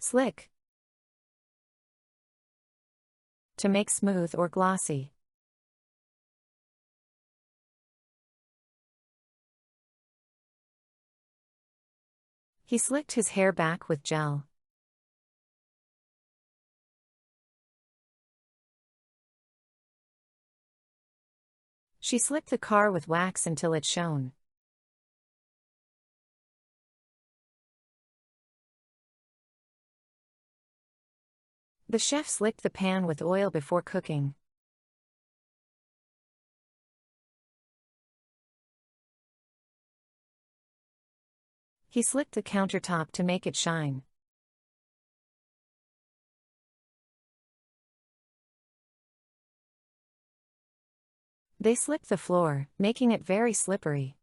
Slick. To make smooth or glossy. He slicked his hair back with gel. She slicked the car with wax until it shone. The chef slicked the pan with oil before cooking. He slicked the countertop to make it shine. They slicked the floor, making it very slippery.